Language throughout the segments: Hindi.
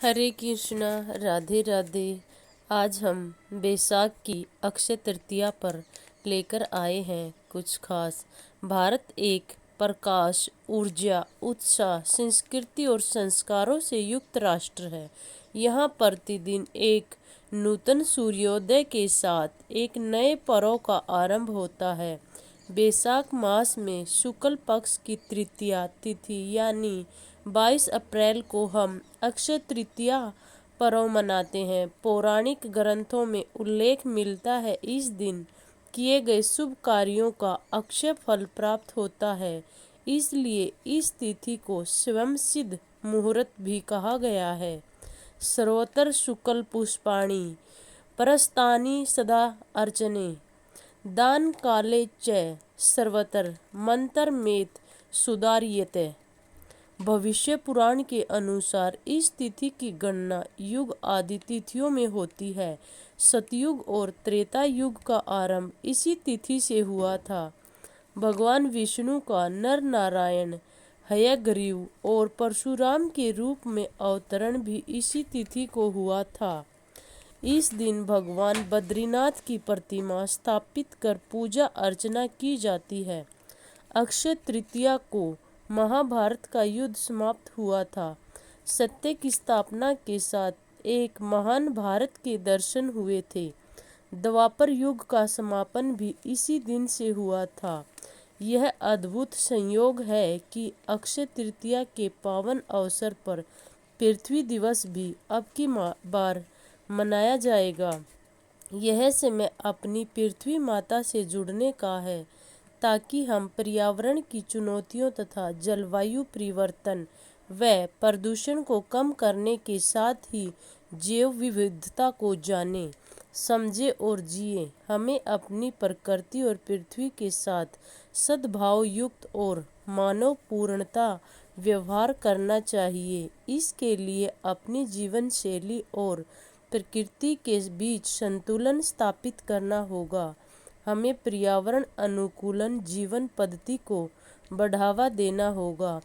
हरे कृष्णा, राधे राधे। आज हम बैसाख की अक्षय तृतीया पर लेकर आए हैं कुछ खास। भारत एक प्रकाश, ऊर्जा, उत्साह, संस्कृति और संस्कारों से युक्त राष्ट्र है। यहाँ प्रतिदिन एक नूतन सूर्योदय के साथ एक नए पर्व का आरंभ होता है। बैसाख मास में शुक्ल पक्ष की तृतीया तिथि यानी 22 अप्रैल को हम अक्षय तृतीया पर्व मनाते हैं। पौराणिक ग्रंथों में उल्लेख मिलता है इस दिन किए गए शुभ कार्यों का अक्षय फल प्राप्त होता है। इसलिए इस तिथि को स्वयं सिद्ध मुहूर्त भी कहा गया है। सर्वत्र शुक्ल पुष्पाणि परस्तानि सदा अर्चने दान काले च सर्वत्र मंत्रमेत सुधार्यते। भविष्य पुराण के अनुसार इस तिथि की गणना युग आदि तिथियों में होती है। सतयुग और त्रेता युग का आरंभ इसी तिथि से हुआ था। भगवान विष्णु का नर नारायण हयग्रीव और परशुराम के रूप में अवतरण भी इसी तिथि को हुआ था। इस दिन भगवान बद्रीनाथ की प्रतिमा स्थापित कर पूजा अर्चना की जाती है। अक्षय तृतीया को महाभारत का युद्ध समाप्त हुआ था। सत्य की स्थापना के साथ एक महान भारत के दर्शन हुए थे। द्वापर युग का समापन भी इसी दिन से हुआ था। यह अद्भुत संयोग है कि अक्षय तृतीया के पावन अवसर पर पृथ्वी दिवस भी अब की बार मनाया जाएगा। यह समय अपनी पृथ्वी माता से जुड़ने का है ताकि हम पर्यावरण की चुनौतियों तथा जलवायु परिवर्तन व प्रदूषण को कम करने के साथ ही जैव विविधता को जाने, समझे और जिए। हमें अपनी प्रकृति और पृथ्वी के साथ सद्भाव युक्त और मानव पूर्णता व्यवहार करना चाहिए। इसके लिए अपनी जीवन शैली और प्रकृति के बीच संतुलन स्थापित करना होगा। हमें पर्यावरण अनुकूलन जीवन पद्धति को बढ़ावा देना होगा।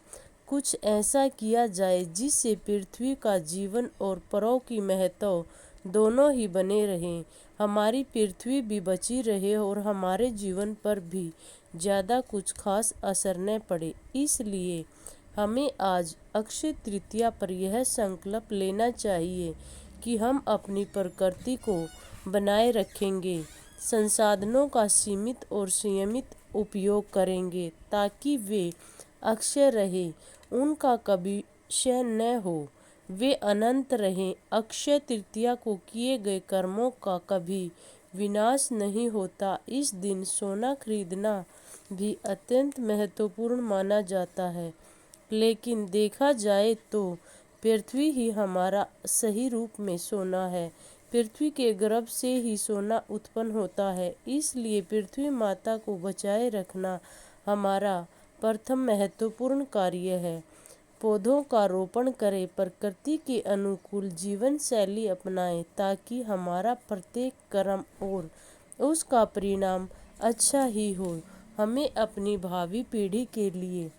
कुछ ऐसा किया जाए जिससे पृथ्वी का जीवन और पर्व की महत्व दोनों ही बने रहें, हमारी पृथ्वी भी बची रहे और हमारे जीवन पर भी ज़्यादा कुछ खास असर न पड़े। इसलिए हमें आज अक्षय तृतीया पर यह संकल्प लेना चाहिए कि हम अपनी प्रकृति को बनाए रखेंगे, संसाधनों का सीमित और संयमित उपयोग करेंगे ताकि वे अक्षय रहे, उनका कभी क्षय न हो, वे अनंत रहें। अक्षय तृतीया को किए गए कर्मों का कभी विनाश नहीं होता। इस दिन सोना खरीदना भी अत्यंत महत्वपूर्ण माना जाता है, लेकिन देखा जाए तो पृथ्वी ही हमारा सही रूप में सोना है। पृथ्वी के गर्भ से ही सोना उत्पन्न होता है। इसलिए पृथ्वी माता को बचाए रखना हमारा प्रथम महत्वपूर्ण कार्य है। पौधों का रोपण करें, प्रकृति के अनुकूल जीवन शैली अपनाएं ताकि हमारा प्रत्येक कर्म और उसका परिणाम अच्छा ही हो। हमें अपनी भावी पीढ़ी के लिए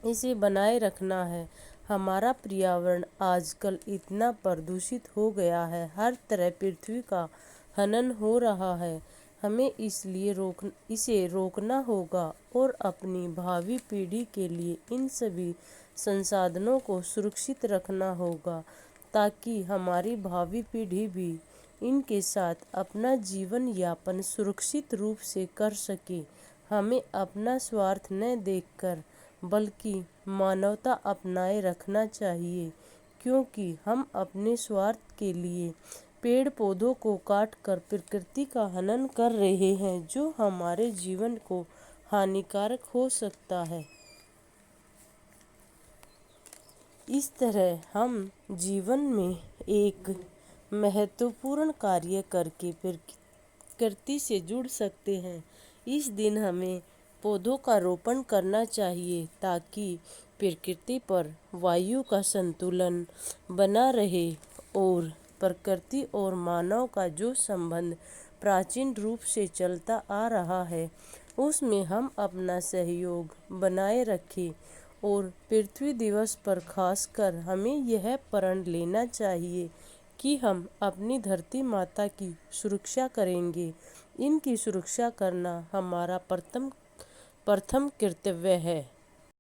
इसे बनाए रखना है। हमारा पर्यावरण आजकल इतना प्रदूषित हो गया है, हर तरह पृथ्वी का हनन हो रहा है। हमें इसलिए इसे रोकना होगा और अपनी भावी पीढ़ी के लिए इन सभी संसाधनों को सुरक्षित रखना होगा ताकि हमारी भावी पीढ़ी भी इनके साथ अपना जीवन यापन सुरक्षित रूप से कर सके। हमें अपना स्वार्थ न देखकर बल्कि मानवता अपनाए रखना चाहिए, क्योंकि हम अपने स्वार्थ के लिए पेड़ पौधों को काट कर प्रकृति का हनन कर रहे हैं, जो हमारे जीवन को हानिकारक हो सकता है। इस तरह हम जीवन में एक महत्वपूर्ण कार्य करके प्रकृति से जुड़ सकते हैं। इस दिन हमें पौधों का रोपण करना चाहिए ताकि प्रकृति पर वायु का संतुलन बना रहे और प्रकृति और मानव का जो संबंध प्राचीन रूप से चलता आ रहा है उसमें हम अपना सहयोग बनाए रखें और पृथ्वी दिवस पर खासकर हमें यह प्रण लेना चाहिए कि हम अपनी धरती माता की सुरक्षा करेंगे। इनकी सुरक्षा करना हमारा प्रथम कर्तव्य है।